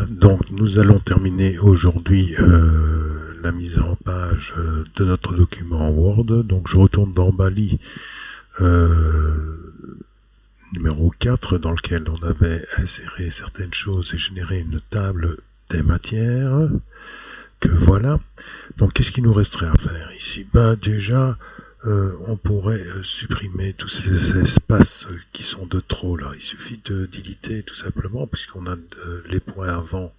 Voilà, donc nous allons terminer aujourd'hui la mise en page de notre document Word. Donc je retourne dans Bali numéro 4 dans lequel on avait inséré certaines choses et généré une table des matières. Que voilà. Donc qu'est-ce qu'il nous resterait à faire ici? Déjà, on pourrait supprimer tous ces espaces qui sont de trop là. Il suffit de déliter tout simplement, puisqu'on a les points avant.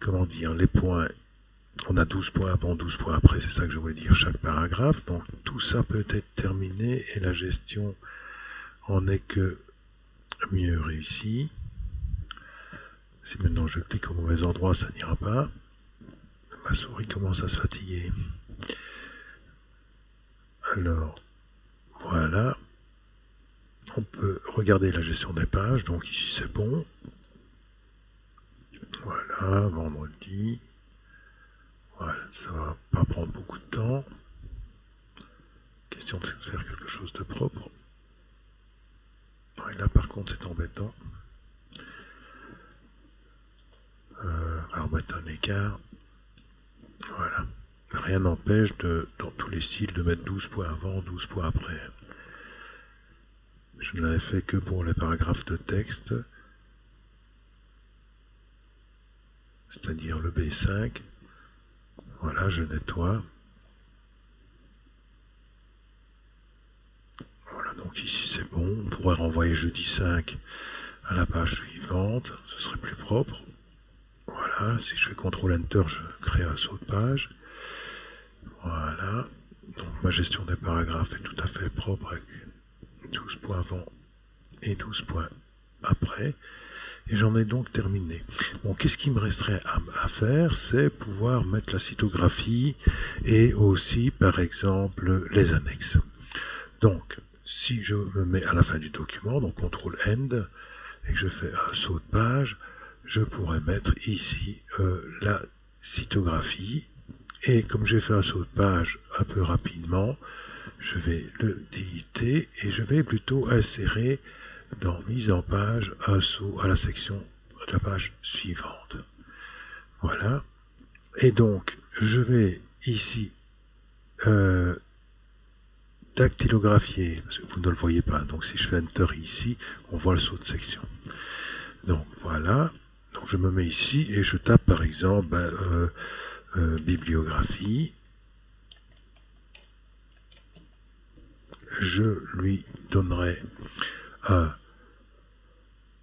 Comment dire, les points, on a 12 points avant, 12 points après, c'est ça que je voulais dire, chaque paragraphe. Donc tout ça peut être terminé et la gestion en est que mieux réussie. Si maintenant je clique au mauvais endroit, ça n'ira pas. Ma souris commence à se fatiguer. Alors, voilà. On peut regarder la gestion des pages. Donc ici c'est bon. Voilà, vendredi. Voilà, ça va pas prendre beaucoup de temps. Question de faire quelque chose de propre. Et là par contre c'est embêtant. On va remettre un écart. Voilà. Rien n'empêche dans tous les styles de mettre 12 points avant, 12 points après. Je ne l'avais fait que pour les paragraphes de texte, c'est-à-dire le B5. Voilà, je nettoie. Voilà, donc ici c'est bon. On pourrait renvoyer jeudi 5 à la page suivante, ce serait plus propre. Voilà, si je fais CTRL Enter, je crée un saut de page. Voilà, donc ma gestion des paragraphes est tout à fait propre avec 12 points avant et 12 points après. Et j'en ai donc terminé. Bon, qu'est-ce qui me resterait à faire? C'est pouvoir mettre la cytographie et aussi, par exemple, les annexes. Donc, si je me mets à la fin du document, donc CTRL END, et que je fais un saut de page, je pourrais mettre ici la cytographie. Et comme j'ai fait un saut de page un peu rapidement, je vais le déliter et je vais plutôt insérer dans mise en page un saut à la section de la page suivante. Voilà. Et donc, je vais ici dactylographier, parce que vous ne le voyez pas. Donc, si je fais Enter ici, on voit le saut de section. Donc, voilà. Donc, je me mets ici et je tape par exemple bibliographie. Je lui donnerai un,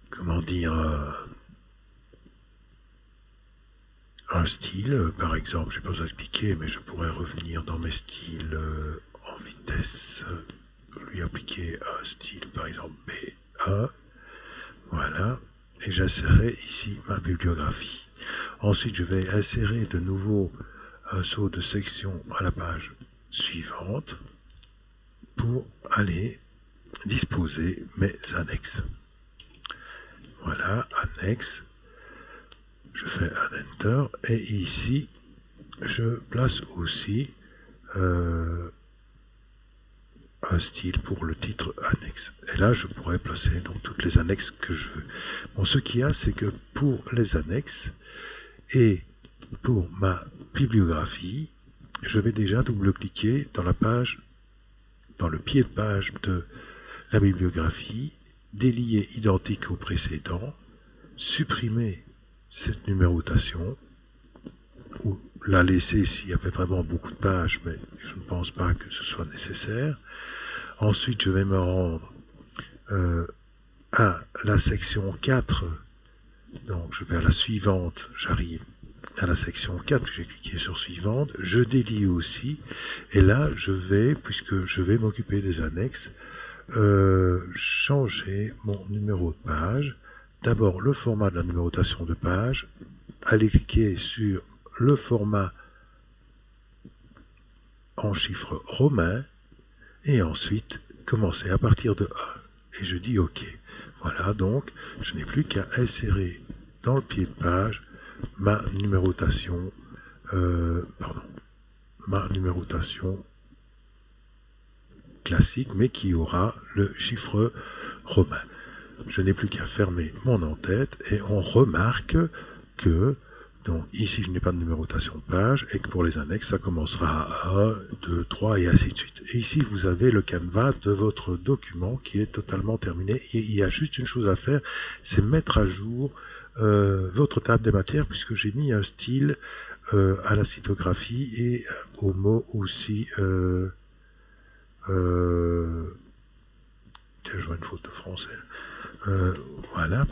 comment dire, un style, par exemple, je n'ai pas besoin de cliquer, mais je pourrais revenir dans mes styles en vitesse, lui appliquer un style, par exemple B1, voilà, et j'insérerai ici ma bibliographie. Ensuite, je vais insérer de nouveau un saut de section à la page suivante pour aller disposer mes annexes. Voilà, annexe. Je fais un Enter et ici je place aussi un style pour le titre annexe. Et là je pourrais placer donc toutes les annexes que je veux. Bon, ce qu'il y a, c'est que pour les annexes et pour ma bibliographie, je vais déjà double-cliquer dans la page, dans le pied de page de la bibliographie, délier identique au précédent, supprimer cette numérotation, ou la laisser s'il y avait vraiment beaucoup de pages, mais je ne pense pas que ce soit nécessaire. Ensuite, je vais me rendre à la section 4, donc je vais à la suivante, j'arrive à la section 4, j'ai cliqué sur suivante, je délie aussi, et là je vais, puisque je vais m'occuper des annexes, changer mon numéro de page. D'abord le format de la numérotation de page, aller cliquer sur le format en chiffres romains et ensuite commencer à partir de 1. Et je dis OK. Voilà, donc je n'ai plus qu'à insérer dans le pied de page ma numérotation, classique, mais qui aura le chiffre romain. je n'ai plus qu'à fermer mon en-tête et on remarque que donc ici je n'ai pas de numérotation de page et que pour les annexes ça commencera à 1, 2, 3 et ainsi de suite. Et ici vous avez le canevas de votre document qui est totalement terminé. Et il y a juste une chose à faire, c'est mettre à jour votre table des matières puisque j'ai mis un style à la cytographie et au mot aussi je vois une faute de français. Voilà.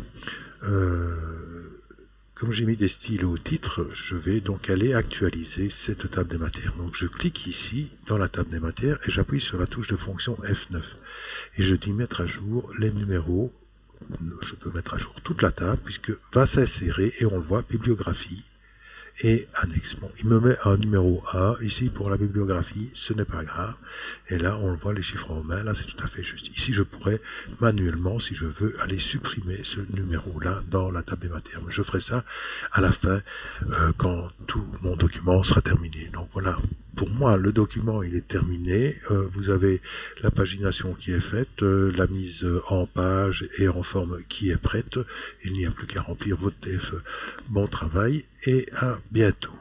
Comme j'ai mis des styles au titre, je vais donc aller actualiser cette table des matières. Donc je clique ici dans la table des matières et j'appuie sur la touche de fonction F9. Et je dis mettre à jour les numéros. Je peux mettre à jour toute la table puisque va s'insérer et on le voit, bibliographie et annexe. Bon, il me met un numéro A ici pour la bibliographie, ce n'est pas grave. Et là, on le voit, les chiffres romains, là c'est tout à fait juste. Ici, je pourrais manuellement, si je veux, aller supprimer ce numéro-là dans la table des matières. Mais je ferai ça à la fin, quand tout mon document sera terminé. Donc voilà, pour moi, le document, il est terminé. Vous avez la pagination qui est faite, la mise en page et en forme qui est prête. Il n'y a plus qu'à remplir votre TF. Bon travail et à bientôt.